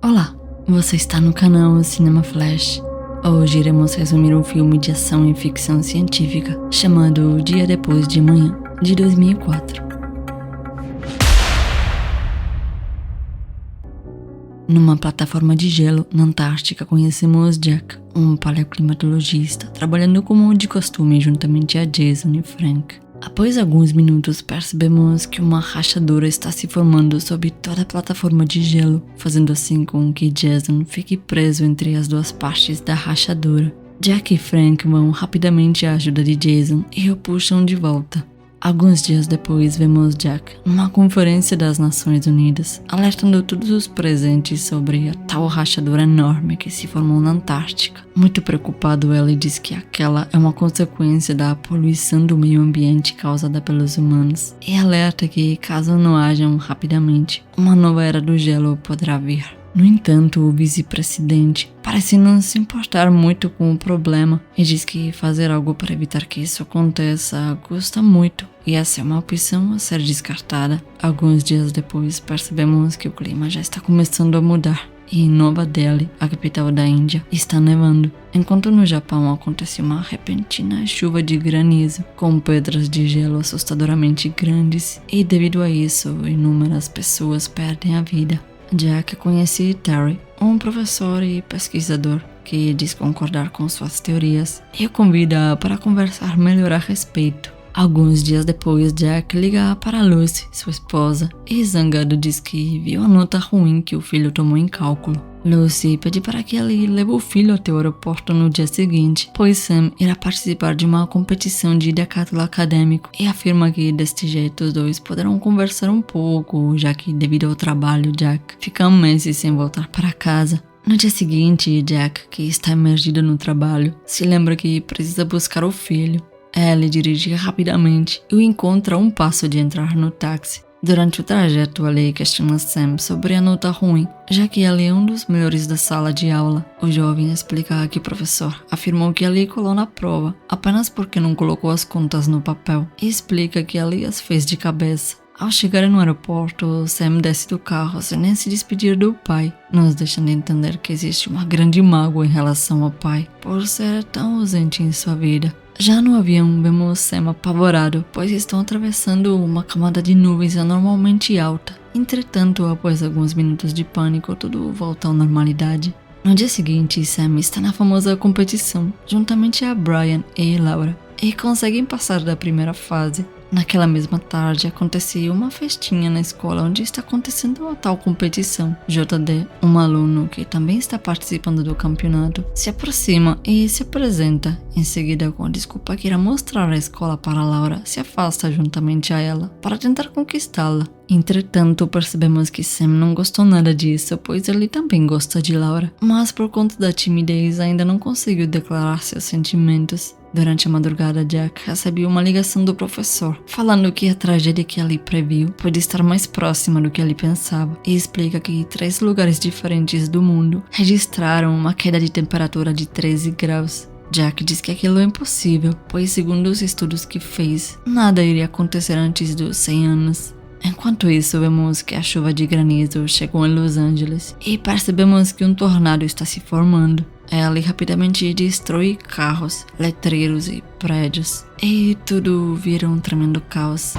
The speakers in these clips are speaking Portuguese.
Olá, você está no canal Cinema Flash. Hoje iremos resumir um filme de ação e ficção científica chamado O Dia Depois de Amanhã, de 2004. Numa plataforma de gelo na Antártica conhecemos Jack, um paleoclimatologista, trabalhando como de costume juntamente a Jason e Frank. Após alguns minutos percebemos que uma rachadura está se formando sobre toda a plataforma de gelo, fazendo assim com que Jason fique preso entre as duas partes da rachadura. Jack e Frank vão rapidamente à ajuda de Jason e o puxam de volta. Alguns dias depois vemos Jack numa conferência das Nações Unidas, alertando todos os presentes sobre a tal rachadura enorme que se formou na Antártica. Muito preocupado, ele diz que aquela é uma consequência da poluição do meio ambiente causada pelos humanos e alerta que, caso não hajam rapidamente, uma nova era do gelo poderá vir. No entanto, o vice-presidente parece não se importar muito com o problema e diz que fazer algo para evitar que isso aconteça custa muito e essa é uma opção a ser descartada. Alguns dias depois, percebemos que o clima já está começando a mudar e em Nova Delhi, a capital da Índia, está nevando, enquanto no Japão acontece uma repentina chuva de granizo com pedras de gelo assustadoramente grandes e devido a isso, inúmeras pessoas perdem a vida. Jack conhece Terry, um professor e pesquisador que diz concordar com suas teorias e o convida para conversar melhor a respeito. Alguns dias depois, Jack liga para Lucy, sua esposa, e zangado diz que viu a nota ruim que o filho tomou em cálculo. Lucy pede para que ele leve o filho até o aeroporto no dia seguinte, pois Sam irá participar de uma competição de decathlon acadêmico e afirma que deste jeito os dois poderão conversar um pouco, já que devido ao trabalho Jack fica meses sem voltar para casa. No dia seguinte, Jack, que está imergido no trabalho, se lembra que precisa buscar o filho. Ele dirige rapidamente e o encontra a um passo de entrar no táxi. Durante o trajeto, ele questiona Sam sobre a nota ruim, já que ele é um dos melhores da sala de aula. O jovem explica que o professor afirmou que ele colou na prova apenas porque não colocou as contas no papel e explica que ele as fez de cabeça. Ao chegar no aeroporto, Sam desce do carro sem nem se despedir do pai, nos deixando entender que existe uma grande mágoa em relação ao pai, por ser tão ausente em sua vida. Já no avião, vemos Sam apavorado, pois estão atravessando uma camada de nuvens anormalmente alta. Entretanto, após alguns minutos de pânico, tudo volta à normalidade. No dia seguinte, Sam está na famosa competição, juntamente a Brian e Laura, e conseguem passar da primeira fase. Naquela mesma tarde, acontece uma festinha na escola onde está acontecendo a tal competição. JD, um aluno que também está participando do campeonato, se aproxima e se apresenta. Em seguida, com a desculpa que irá mostrar a escola para Laura, se afasta juntamente a ela para tentar conquistá-la. Entretanto, percebemos que Sam não gostou nada disso, pois ele também gosta de Laura, mas por conta da timidez ainda não conseguiu declarar seus sentimentos. Durante a madrugada, Jack recebeu uma ligação do professor, falando que a tragédia que ele previu pode estar mais próxima do que ele pensava, e explica que 3 lugares diferentes do mundo registraram uma queda de temperatura de 13 graus. Jack diz que aquilo é impossível, pois segundo os estudos que fez, nada iria acontecer antes dos 100 anos. Enquanto isso, vemos que a chuva de granizo chegou em Los Angeles e percebemos que um tornado está se formando. Ele rapidamente destrói carros, letreiros e prédios, e tudo vira um tremendo caos.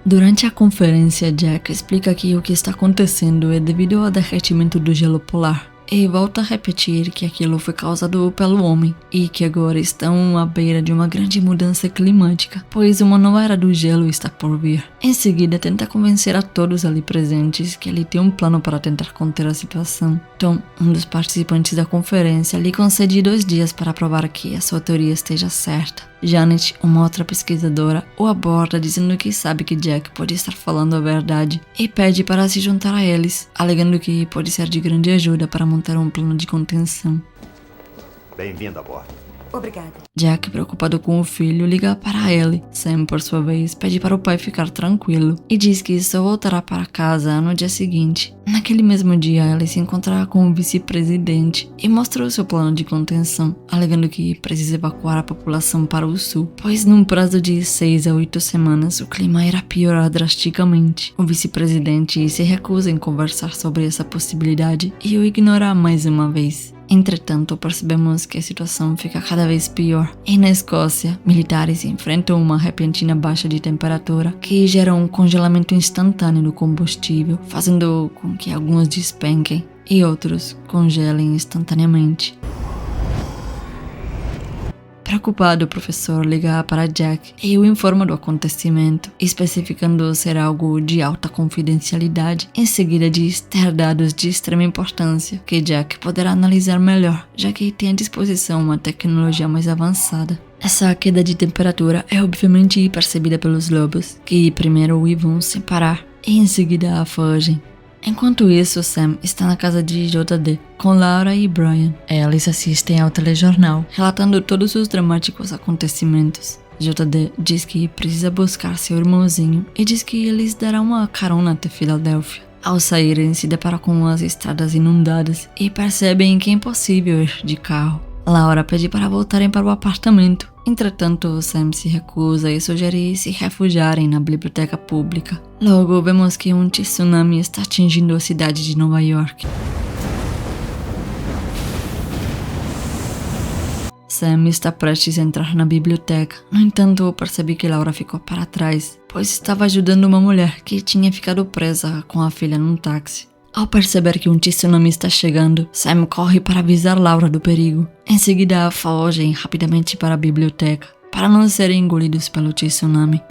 Durante a conferência, Jack explica que o que está acontecendo é devido ao derretimento do gelo polar. E volta a repetir que aquilo foi causado pelo homem e que agora estão à beira de uma grande mudança climática, pois uma nova era do gelo está por vir. Em seguida, tenta convencer a todos ali presentes que ele tem um plano para tentar conter a situação. Tom, um dos participantes da conferência, lhe concede 2 dias para provar que a sua teoria esteja certa. Janet, uma outra pesquisadora, o aborda dizendo que sabe que Jack pode estar falando a verdade e pede para se juntar a eles, alegando que pode ser de grande ajuda para montar um plano de contenção. Bem-vindo a bordo. Obrigada. Jack, preocupado com o filho, liga para Ellie. Sam, por sua vez, pede para o pai ficar tranquilo e diz que só voltará para casa no dia seguinte. Naquele mesmo dia, Ellie se encontra com o vice-presidente e mostra o seu plano de contenção, alegando que precisa evacuar a população para o sul, pois num prazo de 6 a 8 semanas o clima irá piorar drasticamente. O vice-presidente se recusa em conversar sobre essa possibilidade e o ignora mais uma vez. Entretanto, percebemos que a situação fica cada vez pior. E na Escócia, militares enfrentam uma repentina baixa de temperatura que gera um congelamento instantâneo do combustível, fazendo com que alguns despenquem e outros congelem instantaneamente. Preocupado, o professor liga para Jack e o informa do acontecimento, especificando ser algo de alta confidencialidade. Em seguida diz ter dados de extrema importância que Jack poderá analisar melhor, já que tem à disposição uma tecnologia mais avançada. Essa queda de temperatura é obviamente percebida pelos lobos, que primeiro o vão separar e em seguida a fogem. Enquanto isso, Sam está na casa de JD, com Laura e Brian. Eles assistem ao telejornal, relatando todos os dramáticos acontecimentos. JD diz que precisa buscar seu irmãozinho e diz que eles darão uma carona até Filadélfia. Ao saírem, se deparam com as estradas inundadas e percebem que é impossível ir de carro. Laura pede para voltarem para o apartamento. Entretanto, Sam se recusa e sugere se refugiarem na biblioteca pública. Logo, vemos que um tsunami está atingindo a cidade de Nova York. Sam está prestes a entrar na biblioteca. No entanto, percebe que Laura ficou para trás, pois estava ajudando uma mulher que tinha ficado presa com a filha num táxi. Ao perceber que um tsunami está chegando, Sam corre para avisar Laura do perigo. Em seguida, fogem rapidamente para a biblioteca, para não serem engolidos pelo tsunami.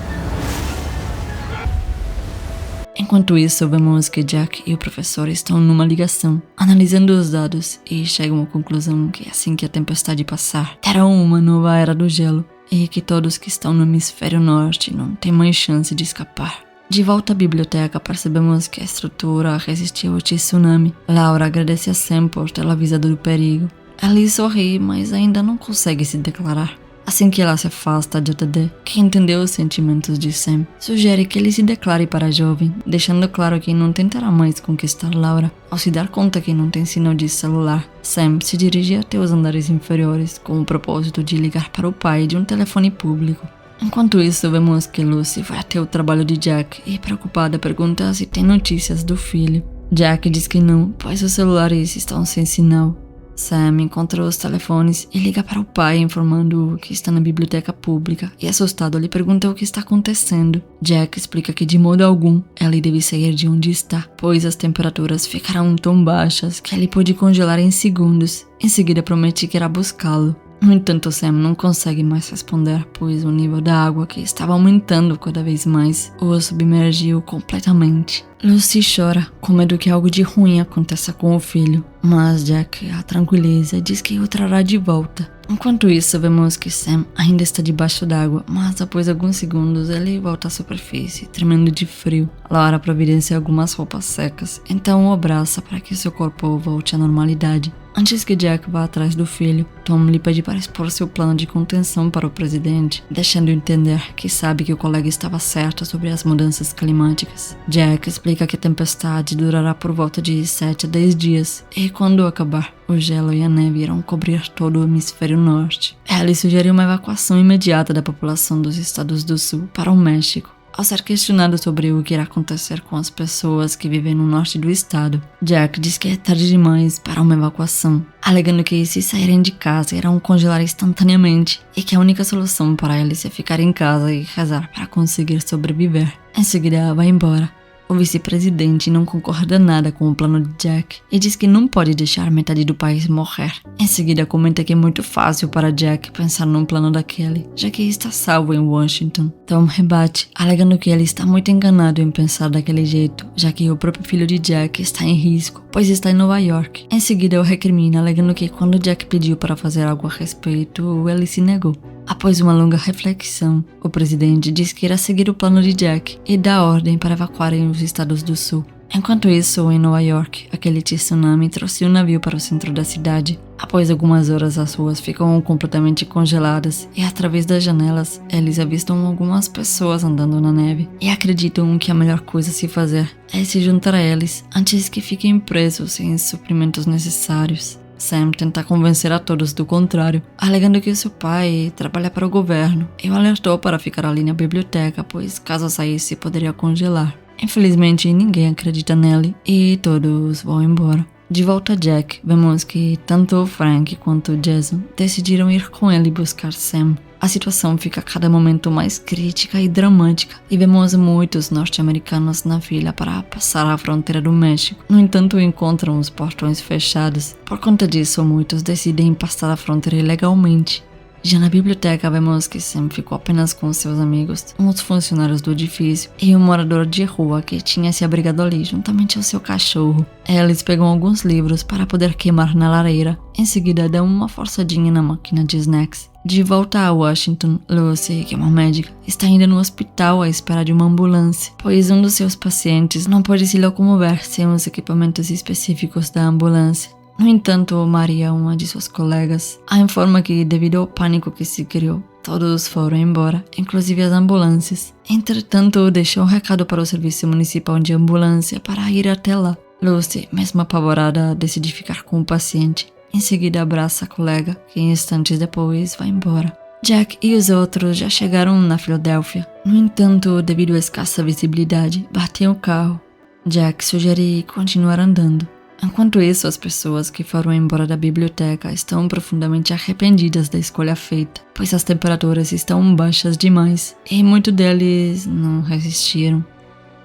Enquanto isso, vemos que Jack e o professor estão numa ligação, analisando os dados e chegam à conclusão que assim que a tempestade passar, terão uma nova era do gelo e que todos que estão no hemisfério norte não têm mais chance de escapar. De volta à biblioteca, percebemos que a estrutura resistiu ao tsunami. Laura agradece a Sam por tê-la avisado do perigo. Ellie sorri, mas ainda não consegue se declarar. Assim que ela se afasta de JD, que entendeu os sentimentos de Sam, sugere que ele se declare para a jovem, deixando claro que não tentará mais conquistar Laura. Ao se dar conta que não tem sinal de celular, Sam se dirige até os andares inferiores com o propósito de ligar para o pai de um telefone público. Enquanto isso, vemos que Lucy vai até o trabalho de Jack e, preocupada, pergunta se tem notícias do filho. Jack diz que não, pois os celulares estão sem sinal. Sam encontra os telefones e liga para o pai, informando que está na biblioteca pública e, assustado, lhe pergunta o que está acontecendo. Jack explica que, de modo algum, Ellie deve sair de onde está, pois as temperaturas ficarão tão baixas que ele pode congelar em segundos. Em seguida, promete que irá buscá-lo. No entanto, Sam não consegue mais responder, pois o nível da água, que estava aumentando cada vez mais, o submergiu completamente. Lucy chora, com medo que algo de ruim aconteça com o filho, mas Jack a tranquiliza e diz que o trará de volta. Enquanto isso, vemos que Sam ainda está debaixo d'água, mas após alguns segundos ele volta à superfície, tremendo de frio. Laura providencia algumas roupas secas, então o abraça para que seu corpo volte à normalidade. Antes que Jack vá atrás do filho, Tom lhe pede para expor seu plano de contenção para o presidente, deixando entender que sabe que o colega estava certo sobre as mudanças climáticas. Jack explica que a tempestade durará por volta de 7 a 10 dias, e quando acabar, o gelo e a neve irão cobrir todo o hemisfério norte. Ele sugeriu uma evacuação imediata da população dos estados do sul para o México. Ao ser questionado sobre o que irá acontecer com as pessoas que vivem no norte do estado, Jack diz que é tarde demais para uma evacuação, alegando que se saírem de casa irão congelar instantaneamente e que a única solução para eles é ficar em casa e rezar para conseguir sobreviver. Em seguida, vai embora. O vice-presidente não concorda nada com o plano de Jack e diz que não pode deixar metade do país morrer. Em seguida, comenta que é muito fácil para Jack pensar num plano daquele, já que está salvo em Washington. Tom rebate, alegando que ele está muito enganado em pensar daquele jeito, já que o próprio filho de Jack está em risco, pois está em Nova York. Em seguida, o recrimina, alegando que quando Jack pediu para fazer algo a respeito, ele se negou. Após uma longa reflexão, o presidente diz que irá seguir o plano de Jack e dá ordem para evacuarem os estados do sul. Enquanto isso, em Nova York, aquele tsunami trouxe um navio para o centro da cidade. Após algumas horas, as ruas ficam completamente congeladas e, através das janelas, eles avistam algumas pessoas andando na neve e acreditam que a melhor coisa a se fazer é se juntar a eles antes que fiquem presos sem suprimentos necessários. Sam tenta convencer a todos do contrário, alegando que seu pai trabalha para o governo e o alertou para ficar ali na biblioteca, pois caso saísse poderia congelar. Infelizmente, ninguém acredita nele e todos vão embora. De volta a Jack, vemos que tanto Frank quanto Jason decidiram ir com ele buscar Sam. A situação fica a cada momento mais crítica e dramática e vemos muitos norte-americanos na fila para passar a fronteira do México. No entanto, encontram os portões fechados. Por conta disso, muitos decidem passar a fronteira ilegalmente. Já na biblioteca, vemos que Sam ficou apenas com seus amigos, uns funcionários do edifício e um morador de rua que tinha se abrigado ali juntamente ao seu cachorro. Eles pegam alguns livros para poder queimar na lareira. Em seguida, dão uma forçadinha na máquina de snacks. De volta a Washington, Lucy, que é uma médica, está ainda no hospital à espera de uma ambulância, pois um dos seus pacientes não pode se locomover sem os equipamentos específicos da ambulância. No entanto, Maria, uma de suas colegas, a informa que, devido ao pânico que se criou, todos foram embora, inclusive as ambulâncias. Entretanto, deixou um recado para o Serviço Municipal de Ambulância para ir até lá. Lucy, mesmo apavorada, decide ficar com o paciente. Em seguida, abraça a colega, que instantes depois vai embora. Jack e os outros já chegaram na Filadélfia. No entanto, devido à escassa visibilidade, batem o carro. Jack sugere continuar andando. Enquanto isso, as pessoas que foram embora da biblioteca estão profundamente arrependidas da escolha feita, pois as temperaturas estão baixas demais e muitos deles não resistiram.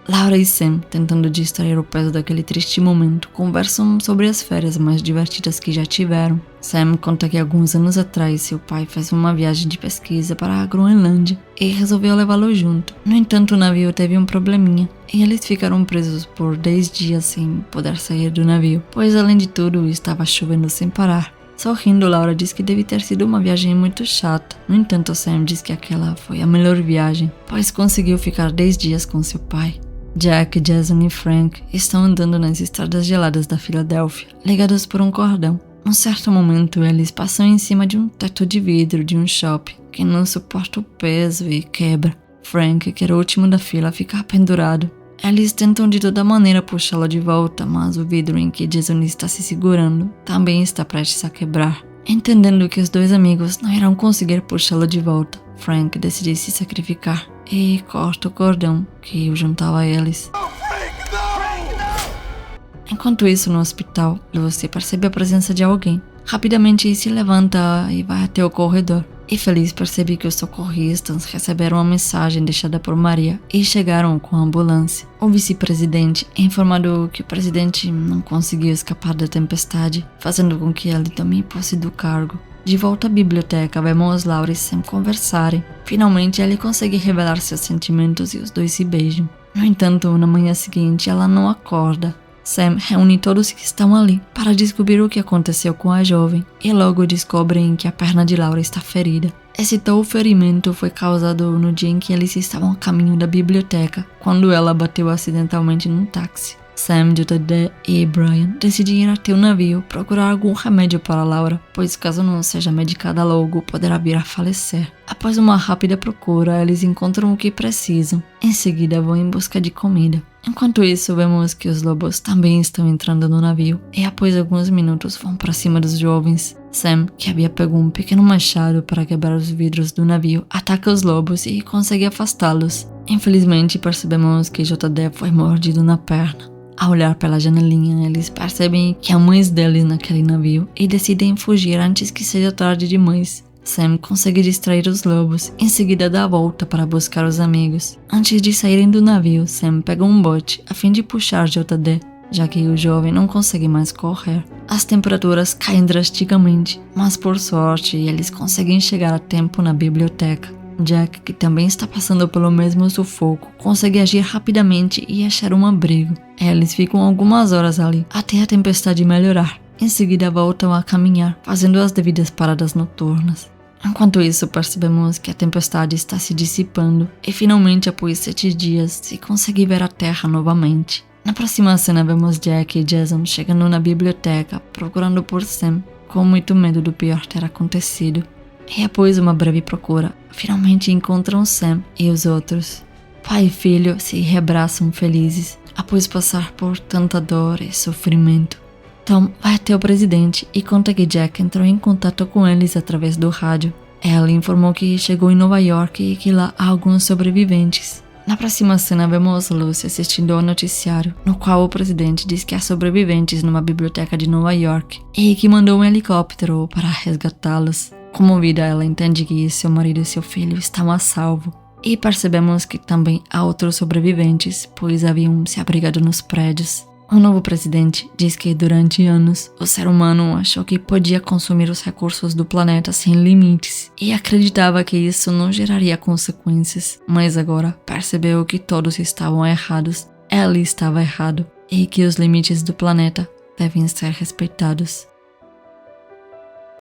Laura e Sam, tentando distrair o peso daquele triste momento, conversam sobre as férias mais divertidas que já tiveram. Sam conta que alguns anos atrás seu pai fez uma viagem de pesquisa para a Groenlândia e resolveu levá-lo junto. No entanto, o navio teve um probleminha e eles ficaram presos por 10 dias sem poder sair do navio, pois além de tudo estava chovendo sem parar. Sorrindo, Laura diz que deve ter sido uma viagem muito chata. No entanto, Sam diz que aquela foi a melhor viagem, pois conseguiu ficar 10 dias com seu pai. Jack, Jason e Frank estão andando nas estradas geladas da Filadélfia, ligados por um cordão. Num certo momento, eles passam em cima de um teto de vidro de um shopping que não suporta o peso e quebra. Frank, que era o último da fila, fica pendurado. Eles tentam de toda maneira puxá-lo de volta, mas o vidro em que Jason está se segurando também está prestes a quebrar. Entendendo que os dois amigos não irão conseguir puxá-lo de volta, Frank decide se sacrificar e corta o cordão que o juntava a eles. Enquanto isso, no hospital, Lucy percebe a presença de alguém. Rapidamente se levanta e vai até o corredor. E feliz percebe que os socorristas receberam a mensagem deixada por Maria e chegaram com a ambulância. O vice-presidente é informado que o presidente não conseguiu escapar da tempestade, fazendo com que ele tome posse do cargo. De volta à biblioteca, vemos Laura e Sam conversarem. Finalmente, ele consegue revelar seus sentimentos e os dois se beijam. No entanto, na manhã seguinte, ela não acorda. Sam reúne todos que estão ali para descobrir o que aconteceu com a jovem e logo descobrem que a perna de Laura está ferida. Esse tal ferimento foi causado no dia em que eles estavam a caminho da biblioteca, quando ela bateu acidentalmente num táxi. Sam, JD e Brian decidem ir até o navio procurar algum remédio para Laura, pois caso não seja medicada logo, poderá vir a falecer. Após uma rápida procura, eles encontram o que precisam. Em seguida, vão em busca de comida. Enquanto isso, vemos que os lobos também estão entrando no navio e após alguns minutos vão para cima dos jovens. Sam, que havia pego um pequeno machado para quebrar os vidros do navio, ataca os lobos e consegue afastá-los. Infelizmente, percebemos que JD foi mordido na perna. Ao olhar pela janelinha, eles percebem que há mães deles naquele navio e decidem fugir antes que seja tarde demais. Sam consegue distrair os lobos, em seguida dá a volta para buscar os amigos. Antes de saírem do navio, Sam pega um bote a fim de puxar JD, já que o jovem não consegue mais correr. As temperaturas caem drasticamente, mas por sorte eles conseguem chegar a tempo na biblioteca. Jack, que também está passando pelo mesmo sufoco, consegue agir rapidamente e achar um abrigo. Eles ficam algumas horas ali, até a tempestade melhorar. Em seguida voltam a caminhar, fazendo as devidas paradas noturnas. Enquanto isso, percebemos que a tempestade está se dissipando e finalmente, após 7 dias, se consegue ver a terra novamente. Na próxima cena vemos Jack e Jason chegando na biblioteca procurando por Sam, com muito medo do pior ter acontecido. E após uma breve procura, finalmente encontram Sam e os outros. Pai e filho se reabraçam felizes após passar por tanta dor e sofrimento. Tom vai até o presidente e conta que Jack entrou em contato com eles através do rádio. Ela informou que chegou em Nova York e que lá há alguns sobreviventes. Na próxima cena vemos Lucy assistindo ao noticiário, no qual o presidente diz que há sobreviventes numa biblioteca de Nova York e que mandou um helicóptero para resgatá-los. Comovida, ela entende que seu marido e seu filho estão a salvo. E percebemos que também há outros sobreviventes, pois haviam se abrigado nos prédios. O novo presidente diz que durante anos o ser humano achou que podia consumir os recursos do planeta sem limites e acreditava que isso não geraria consequências, mas agora percebeu que todos estavam errados, ele estava errado e que os limites do planeta devem ser respeitados.